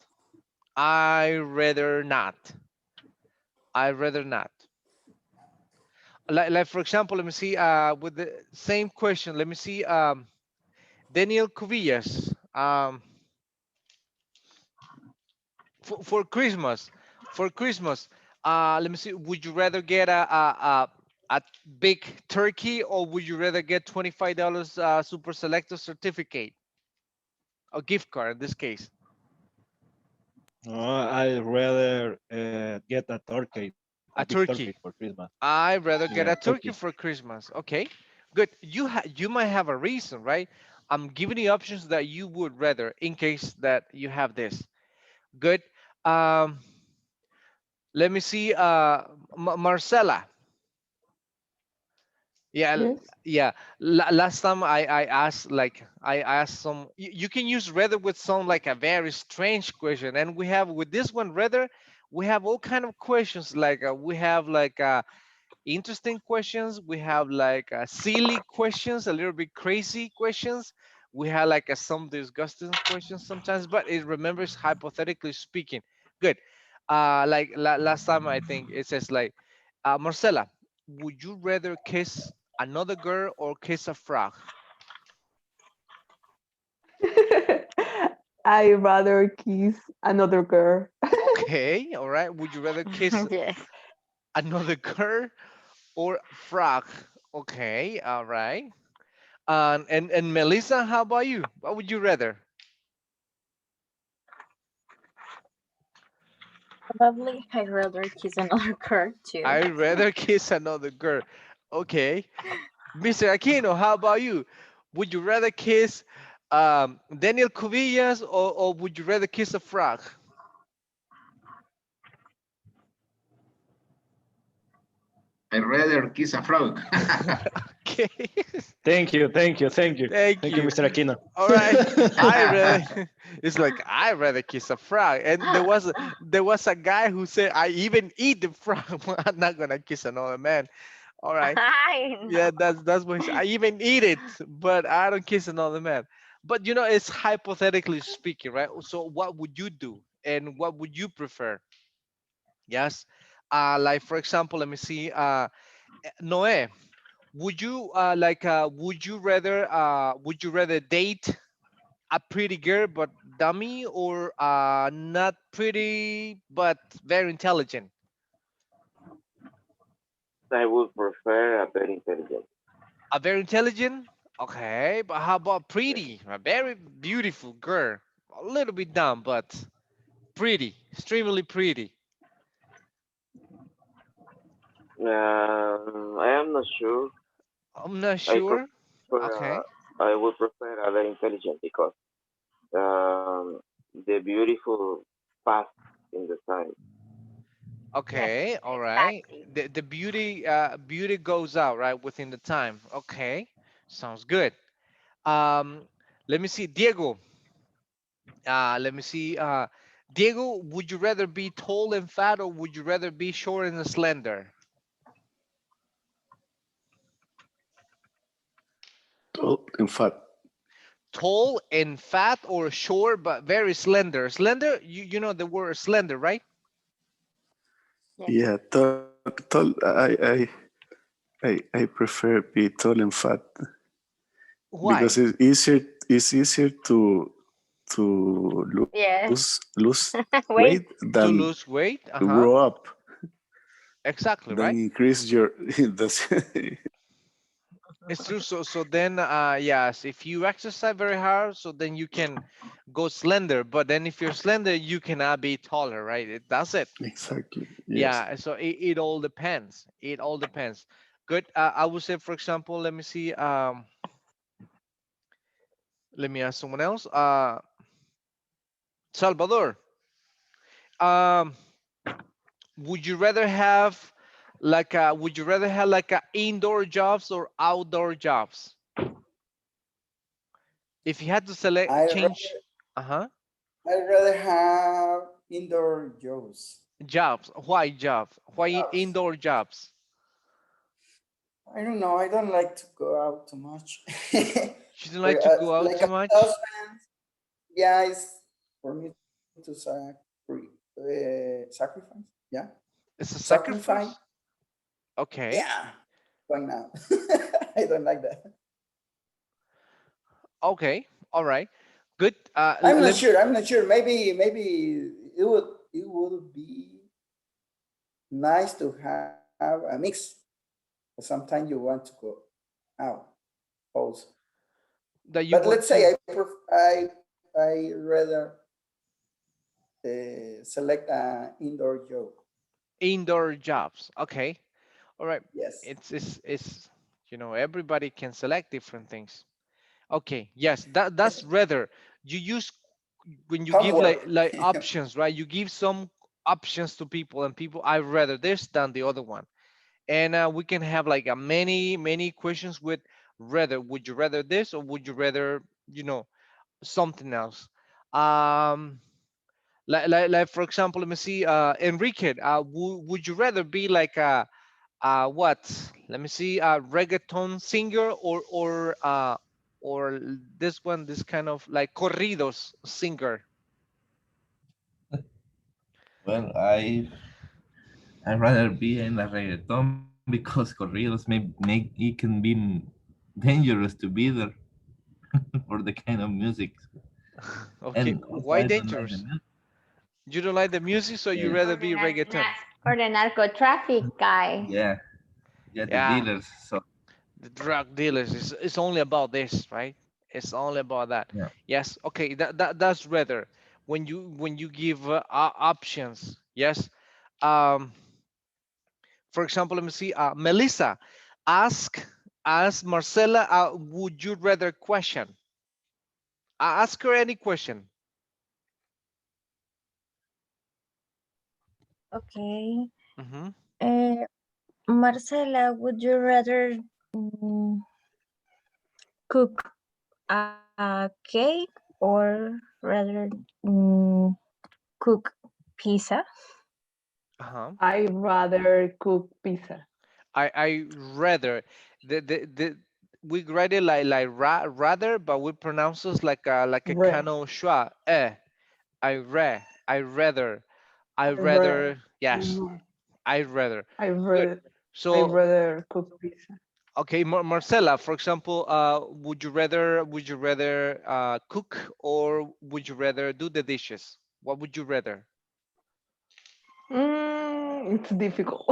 I rather not. I rather not. Like for example, let me see with the same question, let me see Daniel Cuvillas, for Christmas, for Christmas, let me see, would you rather get a big turkey, or would you rather get $25 super selector certificate, a gift card in this case? I'd rather get a turkey, a A big turkey turkey. for Christmas. I'd rather Yeah, get a turkey turkey. for Christmas. Okay, good. You might have a reason, right? I'm giving you options that you would rather in case that you have this. Good. Um, let me see. Marcela. Yeah, Yes. yeah. Last time I asked, like I asked some. You can use rather with some like a very strange question, and we have with this one rather. We have all kind of questions, like we have like interesting questions. We have like silly questions, a little bit crazy questions. We have like some disgusting questions sometimes, but it remembers hypothetically speaking. Good. Like last time, I think it says like, Marcela, would you rather kiss another girl or kiss a frog? I rather kiss another girl. Okay, all right. Would you rather kiss Yes. another girl or frog? Okay, all right. And Melissa, how about you? What would you rather? Probably I'd rather kiss another girl too. I'd rather kiss another girl. Okay. Mr. Aquino, how about you? Would you rather kiss Daniel Cubillas, or would you rather kiss a frog? I rather kiss a frog. Okay. Thank you, thank you, thank you. Thank Thank you, you. Mr. Aquino. All right. I rather it's like I rather kiss a frog. And there was a guy who said I even eat the frog. I'm not gonna kiss another man. All right. I Yeah, know. that's what he said. I even eat it, but I don't kiss another man. But it's hypothetically speaking, right? So what would you do, and what would you prefer? Yes. Like for example, let me see. Noé, would you would you rather date a pretty girl but dummy, or not pretty but very intelligent? I would prefer a very intelligent. A very intelligent? Okay, but how about Yes. pretty? A very beautiful girl. A little bit dumb, but pretty, extremely pretty. I am not sure. I'm not I sure. prefer. Okay. I would prefer a very intelligent because um, the beautiful pass in the time. Yes, Okay, all right. exactly. The beauty goes out right within the time. Okay, sounds good. Um, let me see, Diego. Let me see. Diego, would you rather be tall and fat, or would you rather be short and slender? Oh, in fact, Tall and fat, or short but very slender? Slender, you know the word slender, right? Yes. yeah, tall. I prefer be tall and fat because Why? it's easier to Yes. lose Wait. weight To than lose weight? Uh-huh. grow up, Exactly, than right? increase your that's It's true. So then, yes, if you exercise very hard, so then you can go slender. But then if you're slender, you cannot be taller, right? That's it. exactly, yes. Yeah. So it all depends. It all depends. Good. I would say, for example, let me see. Let me ask someone else. Salvador. Um, would you rather have like a indoor jobs or outdoor jobs? If you had to I select, change, rather, uh-huh, I rather have indoor jobs. Why jobs? Why jobs. indoor jobs? I don't know. I don't like to go out too much. You don't like to Whereas, go out like too a much? husband, yeah, it's for me to sacrifice. Yeah, It's a sacrifice. sacrifice. Okay. Yeah, why not? I don't like that. Okay. All right. Good. I'm not Let sure. I'm not sure. Maybe it would be nice to have a mix. Sometimes you want to go out also. that you But want let's say to I rather select an indoor job. indoor jobs. Okay. All right. Yes. It's everybody can select different things. Okay. Yes. That's rather you use when you give like Homework. options, right? You give some options to people, and people I rather this than the other one. And we can have like a many questions with rather. Would you rather this, or would you rather something else? um like for example, let me see, Enrique, would you rather be like a what, let me see, a reggaeton singer, or this one, this kind of like corridos singer? Well, I rather be in a reggaeton because corridos make it can be dangerous to be there for the kind of music, Okay, and also why I don't like the dangerous? music. You don't like the music, so you Yeah, rather be reggaeton? Or the narco traffic guy. yeah, yeah, the Yeah, dealers. So the drug dealers, it's only about this, right? It's only about that. yeah, Yes. Okay, that's rather when you give options. Yes. um for example, let me see, Melissa, ask ask Marcela, would you rather question. Ask her any question. Okay. Hmm. Uh, Marcela, would you rather cook a cake or rather mm, cook pizza? Uh-huh. I rather cook pizza. I rather the we write it rather, but we pronounce it like a Re. kind of schwa. I rather. I I rather. rather. Yes. Mhm. I rather. I Good. rather. I So rather cook pizza. Okay, Marcela, for example, would you rather cook or would you rather do the dishes? What would you rather? It's difficult.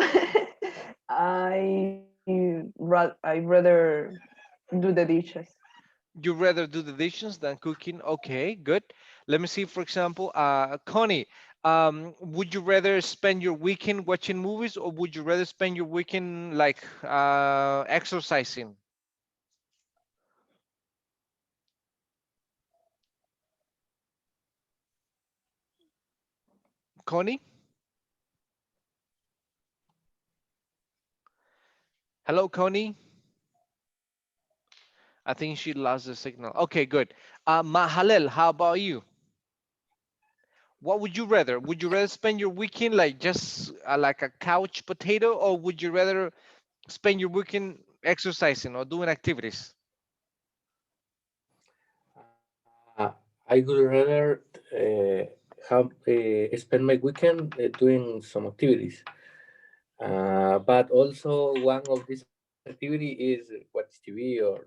I rather do the dishes. You rather do the dishes than cooking? Okay, good. Let me see, for example, Connie, would you rather spend your weekend watching movies or would you rather spend your weekend like exercising? Connie? Hello, Connie? I think she lost the signal. Okay, good. Mahalel, how about you? What would you rather? Would you rather spend your weekend like just like a couch potato, or would you rather spend your weekend exercising or doing activities? I would rather have spend my weekend doing some activities. But also one of these activity is watch TV or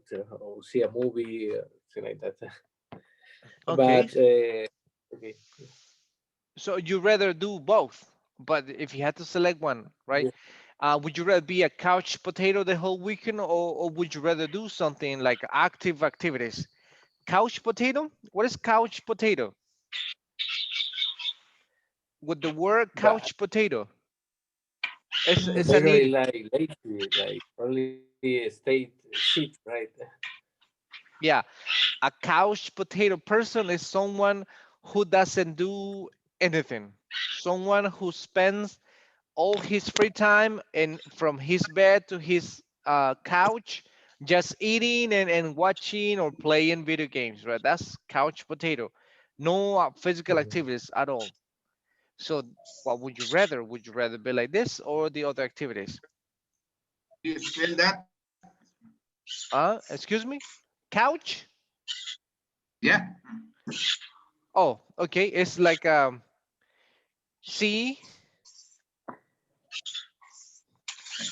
see a movie, something like that. But Okay, okay, so you rather do both, but if you had to select one, right? yeah. Would you rather be a couch potato the whole weekend, or would you rather do something like active activities? Couch potato? What is couch potato? With the word But couch potato, it's an basically eating. like lazy, like only state sit, right? Yeah, a couch potato person is someone who doesn't do anything. Someone who spends all his free time and from his bed to his couch just eating and watching or playing video games, right? That's couch potato. No physical Mhm. activities at all. So what would you rather? Would you rather be like this or the other activities? You spell that? Excuse me? Couch? Yeah. Oh, okay. It's like C.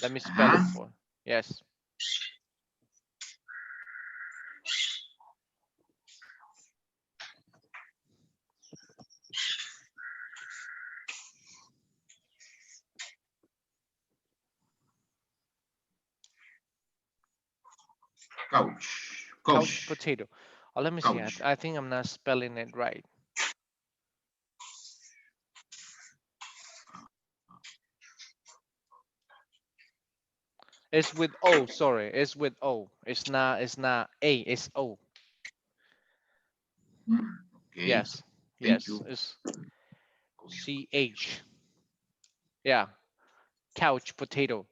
Let me spell it Uh-huh. for. Yes. Couch. Couch Couch. potato. Oh, let me see. I, Couch. I think I'm not spelling it right. It's with O. Sorry, it's with O. It's not. It's not A. It's O. Mm, okay. Yes. Thank Yes. you. It's CH. Yeah. Couch potato.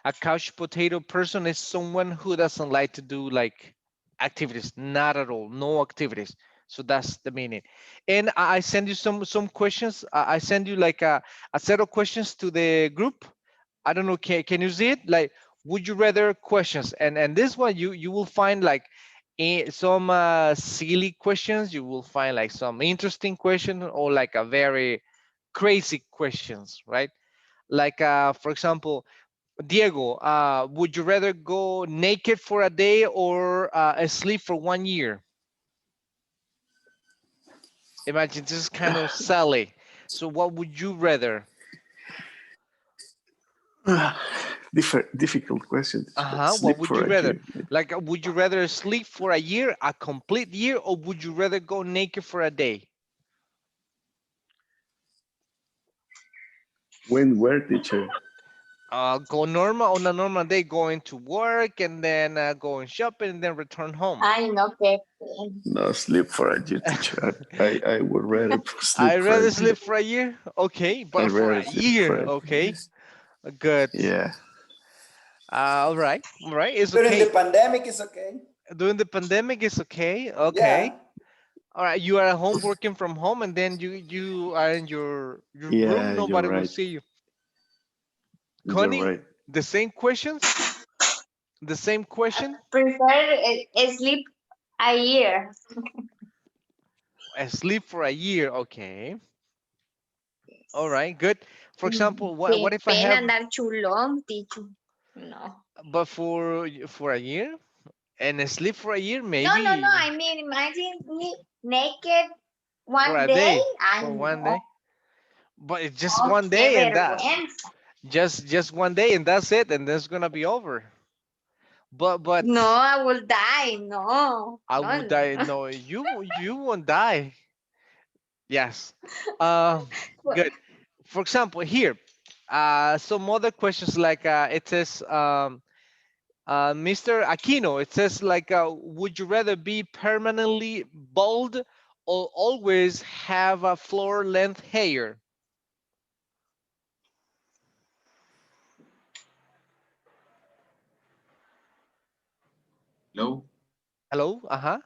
A couch potato person is someone who doesn't like to do like activities. Not at all. No activities. So that's the meaning. And I send you some questions. I send you like a set of questions to the group. I don't know. Can you see it? Like, would you rather questions? And this one you will find like some silly questions. You will find like some interesting question or like a very crazy questions, right? Like for example, Diego, would you rather go naked for a day or asleep for 1 year? Imagine this is kind of silly. So what would you rather? Difficult question. What Sleep would you for a rather? year. Like, would you rather sleep for a year, a complete year, or would you rather go naked for a day? When were teacher? Go normal on a normal day, going to work and then going shopping and then return home. Ay, no, que No, sleep for a year, teacher. I would rather I sleep for a rather year. sleep for a year. Okay, I but for rather a sleep for year, a okay, good. yeah. All right, it's During the okay. pandemic, it's okay. During the pandemic, it's okay. Yeah. Okay. All right, you are at home working from home, and then you are in your room. Yeah, you're Nobody will right. see you. You're Connie, right. the same questions, the same question. prefer sleep a year. Sleep for a year. Okay. All right. Good. For example, what Qué if I pena have andar chulón, Tichu. No. But for a year and sleep for a year, No, no, no. maybe I mean, imagine me naked for one a day. day, I for one know. day. But it's just Oh, one qué day, and that vergüenza. just one day, and that's it, and that's gonna be over. But No, I will die. No, I no, would no, die. no. No, you won't die. Yes. Um, Well, good. For example, here, some other questions like it says, Mr. Aquino. It says like, would you rather be permanently bald or always have a floor length hair? Hello? Hello. Uh-huh.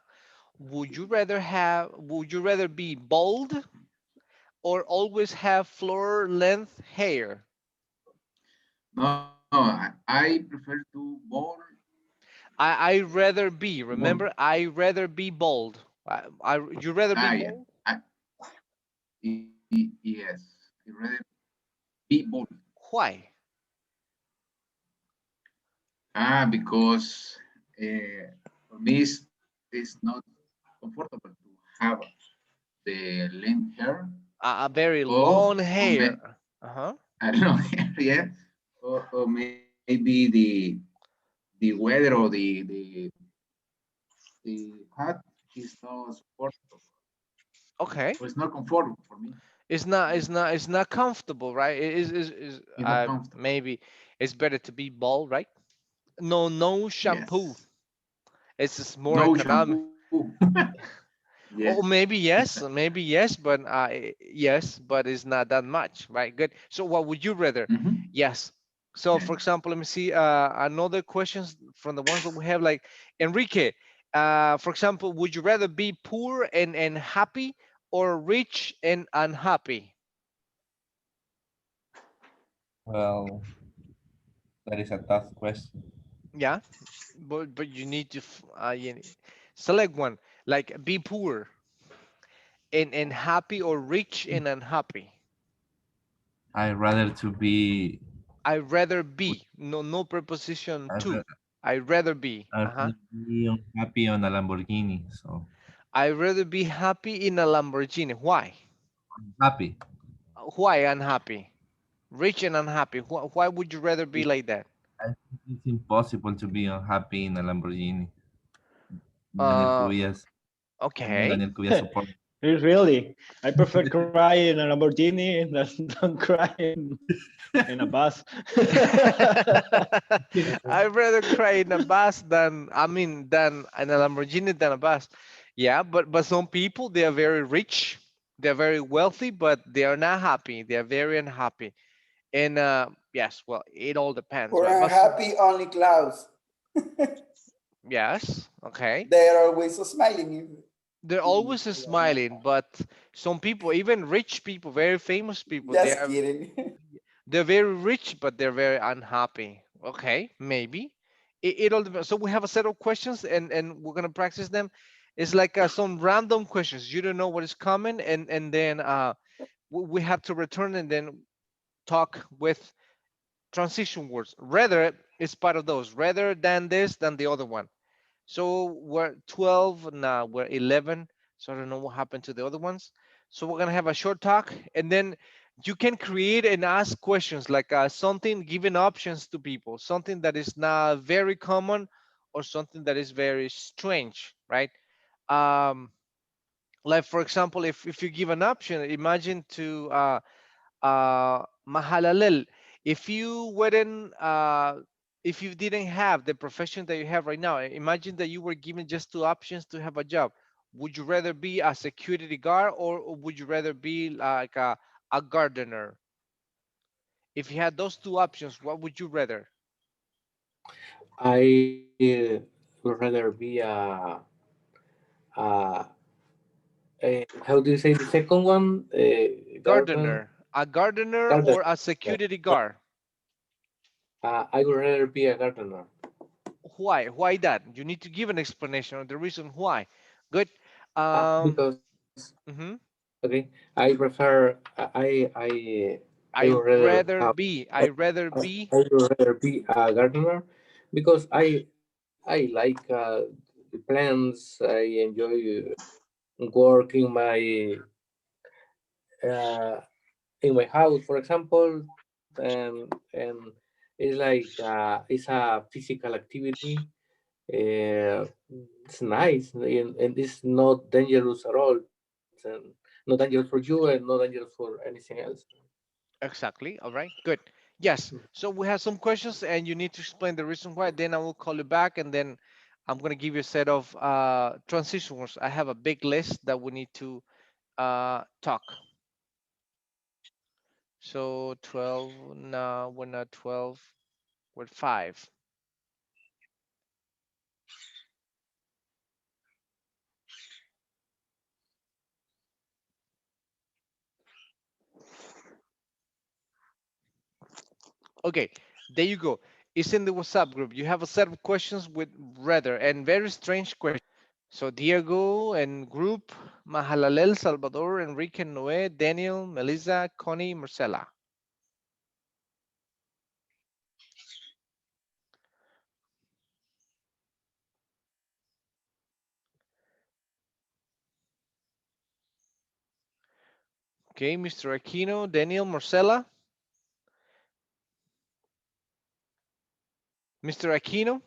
Would you rather be bald or always have floor length hair? No, I prefer to bowl. I rather be. Bowl. Remember, I rather be bald. You rather be Yeah. bald? Yes. I rather be bowl. Why? Because for me it's not comfortable to have the length hair A very or long or may, hair. Uh-huh. I don't know yeah or maybe the weather or the hat is not supportable Okay. or it's not comfortable for me. It's not comfortable, right? It is It's not comfortable. maybe it's better to be bald, right? No shampoo. Yes. It's just more No economic. shampoo. Yes. Or maybe yes, but yes, but it's not that much, right? Good. So what would you rather? Mm-hmm. Yes. So Yeah. for example, let me see another questions from the ones that we have, like Enrique. For example, would you rather be poor and happy or rich and unhappy? Well, that is a tough question. Yeah, but you need to select one, like be poor and happy or rich and unhappy. I rather to be. I rather be, no preposition I to. I rather be. I'd Uh-huh. rather be unhappy on a Lamborghini. So I rather be happy in a Lamborghini. Why? happy. Why unhappy? Rich and unhappy. Why would you rather be like that? I think it's impossible to be unhappy in a Lamborghini. Daniel Uh, Cubillas, for me, okay. Daniel Cubillas support. Really? I prefer cry in a Lamborghini than don't cry in a bus. I'd rather cry in a bus than than in a Lamborghini than a bus. Yeah, but some people, they are very rich, they're very wealthy, but they are not happy. They are very unhappy. And yes, well, it all depends, For right? unhappy, only clouds. Yes, okay. They are always so smiling. They're always smiling, but some people, even rich people, very famous people, Just kidding. they're very rich, but they're very unhappy. Okay, maybe. It all depends. So we have a set of questions, and we're gonna practice them. It's like some random questions. You don't know what is coming, and then we have to return and then talk with transition words. Rather is part of those. Rather than this, than the other one. So we're 12 now. We're 11. So I don't know what happened to the other ones. So we're gonna have a short talk, and then you can create and ask questions like something, giving options to people, something that is not very common or something that is very strange, right? Um, like for example, if you give an option, imagine to mahalalel, if you weren't if you didn't have the profession that you have right now, imagine that you were given just two options to have a job. Would you rather be a security guard or would you rather be like a gardener? If you had those two options, what would you rather? I would rather be a, how do you say the second one? Garden. A gardener Garden. or a security guard? I would rather be a gardener. Why that? You need to give an explanation or the reason why. Good. um Because mhm. okay, I prefer I I would rather have I, I rather be. I would rather be a gardener because I like the plants. I enjoy work uh, in my house, for example, and it's like it's a physical activity. It's nice and it's not dangerous at all, and not dangerous for you and not dangerous for anything else. Exactly. All right. Good. Yes. So we have some questions, and you need to explain the reason why. Then I will call you back, and then I'm gonna give you a set of transition words. I have a big list that we need to talk. So 12. No, we're not 12. We're 5. Okay. There you go. It's in the WhatsApp group. You have a set of questions with rather and very strange questions. So Diego and group, Mahalalel, Salvador, Enrique, Noé, Daniel, Melissa, Connie, Marcela. Okay, Mr. Aquino, Daniel, Marcela. Mr. Aquino.